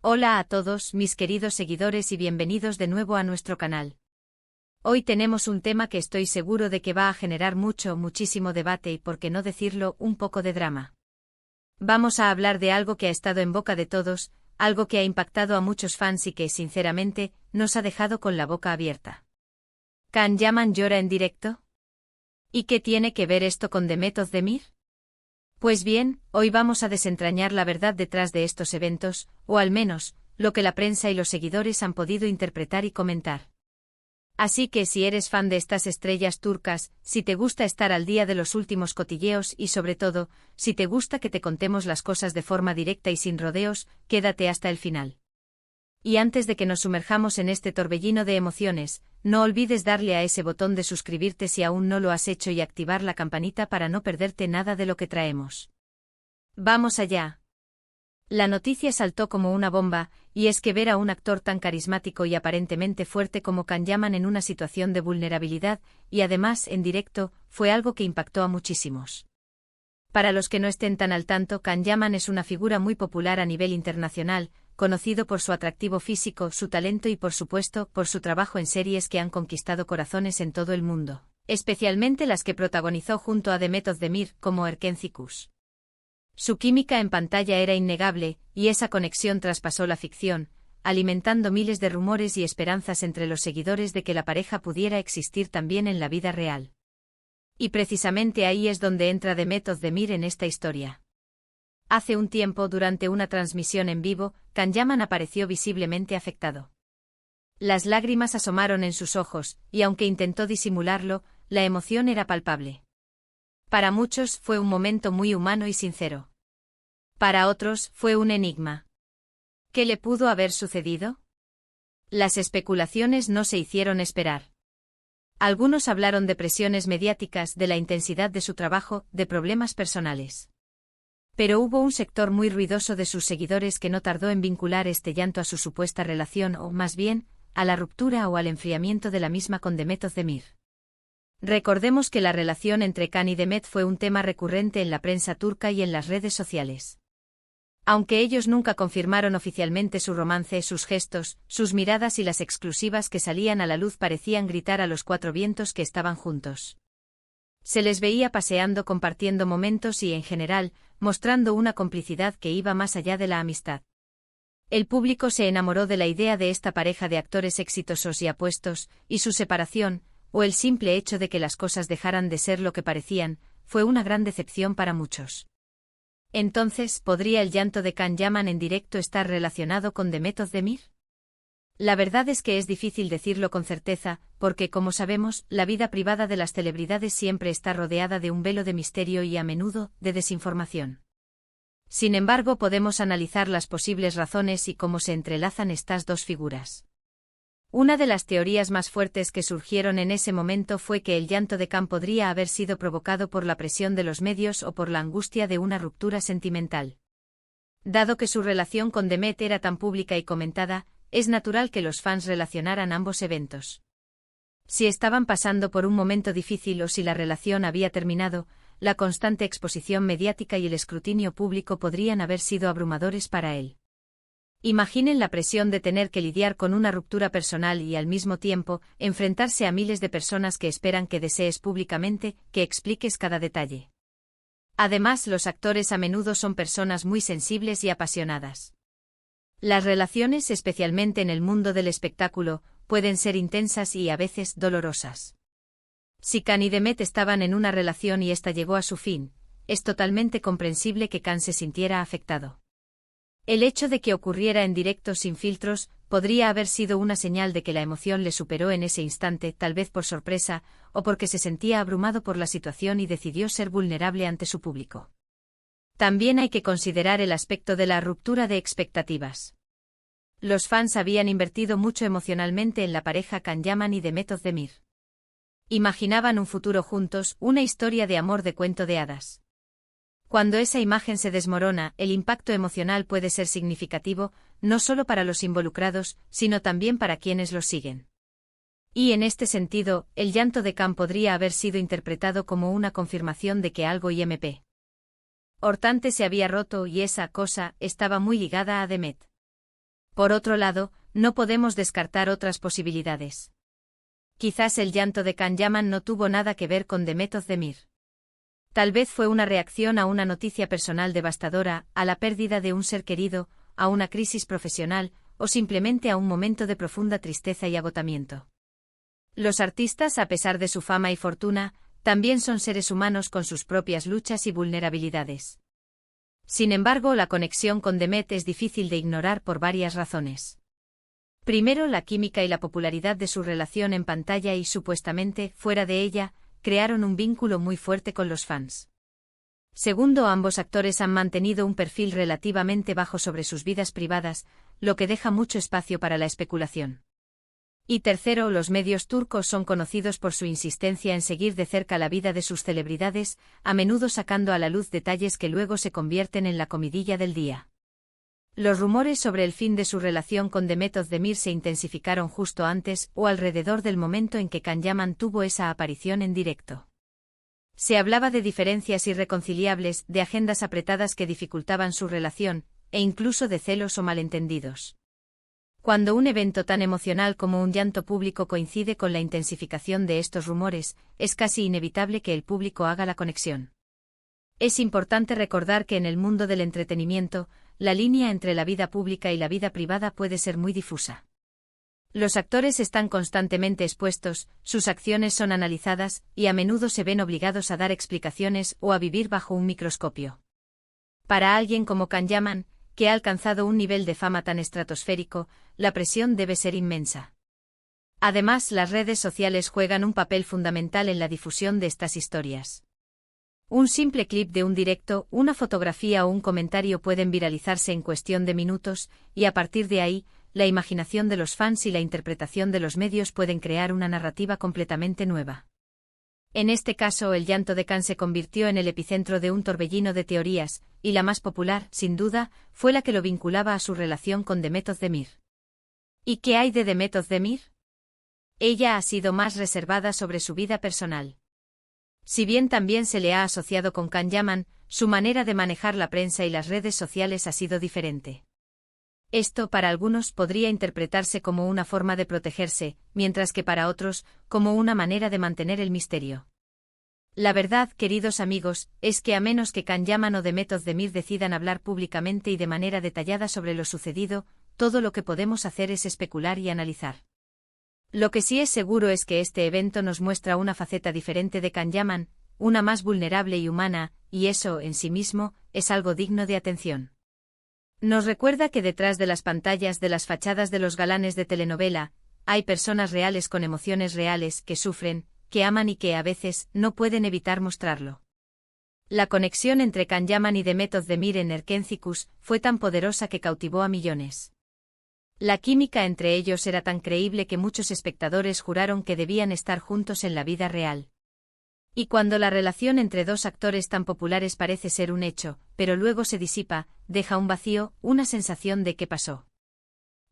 Hola a todos, mis queridos seguidores y bienvenidos de nuevo a nuestro canal. Hoy tenemos un tema que estoy seguro de que va a generar muchísimo debate y, por qué no decirlo, un poco de drama. Vamos a hablar de algo que ha estado en boca de todos, algo que ha impactado a muchos fans y que, sinceramente, nos ha dejado con la boca abierta. ¿Can Yaman llora en directo? ¿Y qué tiene que ver esto con Demet Özdemir? Pues bien, hoy vamos a desentrañar la verdad detrás de estos eventos, o al menos, lo que la prensa y los seguidores han podido interpretar y comentar. Así que si eres fan de estas estrellas turcas, si te gusta estar al día de los últimos cotilleos y sobre todo, si te gusta que te contemos las cosas de forma directa y sin rodeos, quédate hasta el final. Y antes de que nos sumerjamos en este torbellino de emociones, no olvides darle a ese botón de suscribirte si aún no lo has hecho y activar la campanita para no perderte nada de lo que traemos. ¡Vamos allá! La noticia saltó como una bomba, y es que ver a un actor tan carismático y aparentemente fuerte como Can Yaman en una situación de vulnerabilidad, y además en directo, fue algo que impactó a muchísimos. Para los que no estén tan al tanto, Can Yaman es una figura muy popular a nivel internacional, conocido por su atractivo físico, su talento y por supuesto, por su trabajo en series que han conquistado corazones en todo el mundo, especialmente las que protagonizó junto a Demet Özdemir, como Erken Cikus. Su química en pantalla era innegable, y esa conexión traspasó la ficción, alimentando miles de rumores y esperanzas entre los seguidores de que la pareja pudiera existir también en la vida real. Y precisamente ahí es donde entra Demet Özdemir en esta historia. Hace un tiempo, durante una transmisión en vivo, Can Yaman apareció visiblemente afectado. Las lágrimas asomaron en sus ojos, y aunque intentó disimularlo, la emoción era palpable. Para muchos fue un momento muy humano y sincero. Para otros fue un enigma. ¿Qué le pudo haber sucedido? Las especulaciones no se hicieron esperar. Algunos hablaron de presiones mediáticas, de la intensidad de su trabajo, de problemas personales. Pero hubo un sector muy ruidoso de sus seguidores que no tardó en vincular este llanto a su supuesta relación o, más bien, a la ruptura o al enfriamiento de la misma con Demet Özdemir. Recordemos que la relación entre Can y Demet fue un tema recurrente en la prensa turca y en las redes sociales. Aunque ellos nunca confirmaron oficialmente su romance, sus gestos, sus miradas y las exclusivas que salían a la luz parecían gritar a los cuatro vientos que estaban juntos. Se les veía paseando, compartiendo momentos y, en general, mostrando una complicidad que iba más allá de la amistad. El público se enamoró de la idea de esta pareja de actores exitosos y apuestos, y su separación, o el simple hecho de que las cosas dejaran de ser lo que parecían, fue una gran decepción para muchos. Entonces, ¿podría el llanto de Can Yaman en directo estar relacionado con Demet Özdemir? La verdad es que es difícil decirlo con certeza, porque, como sabemos, la vida privada de las celebridades siempre está rodeada de un velo de misterio y, a menudo, de desinformación. Sin embargo, podemos analizar las posibles razones y cómo se entrelazan estas dos figuras. Una de las teorías más fuertes que surgieron en ese momento fue que el llanto de Can podría haber sido provocado por la presión de los medios o por la angustia de una ruptura sentimental. Dado que su relación con Demet era tan pública y comentada, es natural que los fans relacionaran ambos eventos. Si estaban pasando por un momento difícil o si la relación había terminado, la constante exposición mediática y el escrutinio público podrían haber sido abrumadores para él. Imaginen la presión de tener que lidiar con una ruptura personal y, al mismo tiempo, enfrentarse a miles de personas que esperan que desees públicamente que expliques cada detalle. Además, los actores a menudo son personas muy sensibles y apasionadas. Las relaciones, especialmente en el mundo del espectáculo, pueden ser intensas y a veces dolorosas. Si Can y Demet estaban en una relación y esta llegó a su fin, es totalmente comprensible que Can se sintiera afectado. El hecho de que ocurriera en directo sin filtros podría haber sido una señal de que la emoción le superó en ese instante, tal vez por sorpresa, o porque se sentía abrumado por la situación y decidió ser vulnerable ante su público. También hay que considerar el aspecto de la ruptura de expectativas. Los fans habían invertido mucho emocionalmente en la pareja Can Yaman y Demet Özdemir. Imaginaban un futuro juntos, una historia de amor de cuento de hadas. Cuando esa imagen se desmorona, el impacto emocional puede ser significativo, no solo para los involucrados, sino también para quienes los siguen. Y en este sentido, el llanto de Can podría haber sido interpretado como una confirmación de que algo IMP. Hortante se había roto y esa cosa estaba muy ligada a Demet. Por otro lado, no podemos descartar otras posibilidades. Quizás el llanto de Can Yaman no tuvo nada que ver con Demet Özdemir. Tal vez fue una reacción a una noticia personal devastadora, a la pérdida de un ser querido, a una crisis profesional, o simplemente a un momento de profunda tristeza y agotamiento. Los artistas, a pesar de su fama y fortuna, también son seres humanos con sus propias luchas y vulnerabilidades. Sin embargo, la conexión con Demet es difícil de ignorar por varias razones. Primero, la química y la popularidad de su relación en pantalla y supuestamente, fuera de ella, crearon un vínculo muy fuerte con los fans. Segundo, ambos actores han mantenido un perfil relativamente bajo sobre sus vidas privadas, lo que deja mucho espacio para la especulación. Y tercero, los medios turcos son conocidos por su insistencia en seguir de cerca la vida de sus celebridades, a menudo sacando a la luz detalles que luego se convierten en la comidilla del día. Los rumores sobre el fin de su relación con Demet Özdemir se intensificaron justo antes o alrededor del momento en que Can Yaman tuvo esa aparición en directo. Se hablaba de diferencias irreconciliables, de agendas apretadas que dificultaban su relación, e incluso de celos o malentendidos. Cuando un evento tan emocional como un llanto público coincide con la intensificación de estos rumores, es casi inevitable que el público haga la conexión. Es importante recordar que en el mundo del entretenimiento, la línea entre la vida pública y la vida privada puede ser muy difusa. Los actores están constantemente expuestos, sus acciones son analizadas, y a menudo se ven obligados a dar explicaciones o a vivir bajo un microscopio. Para alguien como Can Yaman, que ha alcanzado un nivel de fama tan estratosférico, la presión debe ser inmensa. Además, las redes sociales juegan un papel fundamental en la difusión de estas historias. Un simple clip de un directo, una fotografía o un comentario pueden viralizarse en cuestión de minutos, y a partir de ahí, la imaginación de los fans y la interpretación de los medios pueden crear una narrativa completamente nueva. En este caso, el llanto de Can se convirtió en el epicentro de un torbellino de teorías, y la más popular, sin duda, fue la que lo vinculaba a su relación con Demet Özdemir. ¿Y qué hay de Demet Özdemir? Ella ha sido más reservada sobre su vida personal. Si bien también se le ha asociado con Can Yaman, su manera de manejar la prensa y las redes sociales ha sido diferente. Esto, para algunos, podría interpretarse como una forma de protegerse, mientras que para otros, como una manera de mantener el misterio. La verdad, queridos amigos, es que a menos que Can Yaman o Demet Özdemir decidan hablar públicamente y de manera detallada sobre lo sucedido, todo lo que podemos hacer es especular y analizar. Lo que sí es seguro es que este evento nos muestra una faceta diferente de Can Yaman, una más vulnerable y humana, y eso, en sí mismo, es algo digno de atención. Nos recuerda que detrás de las pantallas de las fachadas de los galanes de telenovela, hay personas reales con emociones reales que sufren, que aman y que a veces no pueden evitar mostrarlo. La conexión entre Can Yaman y Demet Özdemir en Erkencikus fue tan poderosa que cautivó a millones. La química entre ellos era tan creíble que muchos espectadores juraron que debían estar juntos en la vida real. Y cuando la relación entre dos actores tan populares parece ser un hecho, pero luego se disipa, deja un vacío, una sensación de qué pasó.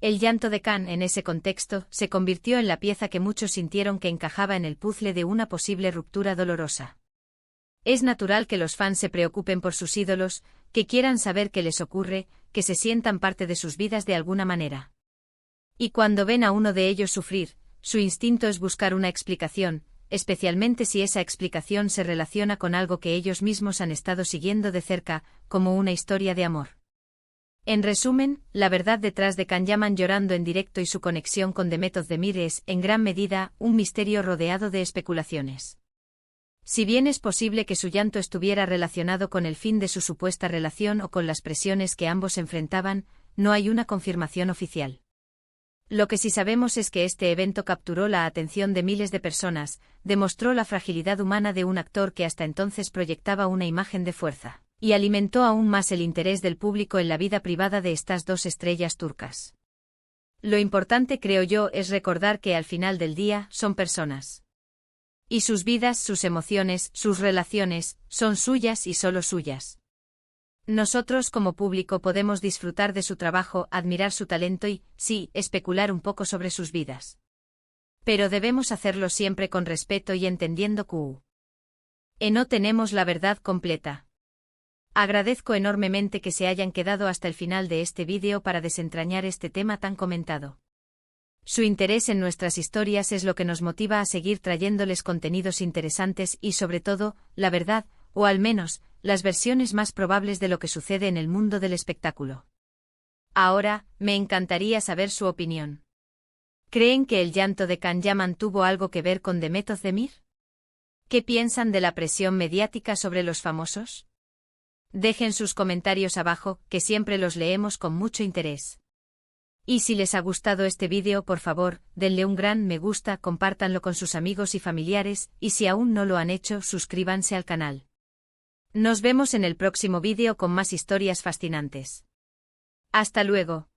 El llanto de Can, en ese contexto, se convirtió en la pieza que muchos sintieron que encajaba en el puzzle de una posible ruptura dolorosa. Es natural que los fans se preocupen por sus ídolos, que quieran saber qué les ocurre, que se sientan parte de sus vidas de alguna manera. Y cuando ven a uno de ellos sufrir, su instinto es buscar una explicación, especialmente si esa explicación se relaciona con algo que ellos mismos han estado siguiendo de cerca, como una historia de amor. En resumen, la verdad detrás de Can Yaman llorando en directo y su conexión con Demet Özdemir es, en gran medida, un misterio rodeado de especulaciones. Si bien es posible que su llanto estuviera relacionado con el fin de su supuesta relación o con las presiones que ambos enfrentaban, no hay una confirmación oficial. Lo que sí sabemos es que este evento capturó la atención de miles de personas, demostró la fragilidad humana de un actor que hasta entonces proyectaba una imagen de fuerza, y alimentó aún más el interés del público en la vida privada de estas dos estrellas turcas. Lo importante, creo yo, es recordar que al final del día son personas. Y sus vidas, sus emociones, sus relaciones, son suyas y solo suyas. Nosotros como público podemos disfrutar de su trabajo, admirar su talento y, sí, especular un poco sobre sus vidas. Pero debemos hacerlo siempre con respeto y entendiendo que no tenemos la verdad completa. Agradezco enormemente que se hayan quedado hasta el final de este vídeo para desentrañar este tema tan comentado. Su interés en nuestras historias es lo que nos motiva a seguir trayéndoles contenidos interesantes y, sobre todo, la verdad, o al menos, las versiones más probables de lo que sucede en el mundo del espectáculo. Ahora, me encantaría saber su opinión. ¿Creen que el llanto de Can Yaman tuvo algo que ver con Demet Özdemir? ¿Qué piensan de la presión mediática sobre los famosos? Dejen sus comentarios abajo, que siempre los leemos con mucho interés. Y si les ha gustado este vídeo, por favor, denle un gran me gusta, compártanlo con sus amigos y familiares, y si aún no lo han hecho, suscríbanse al canal. Nos vemos en el próximo vídeo con más historias fascinantes. Hasta luego.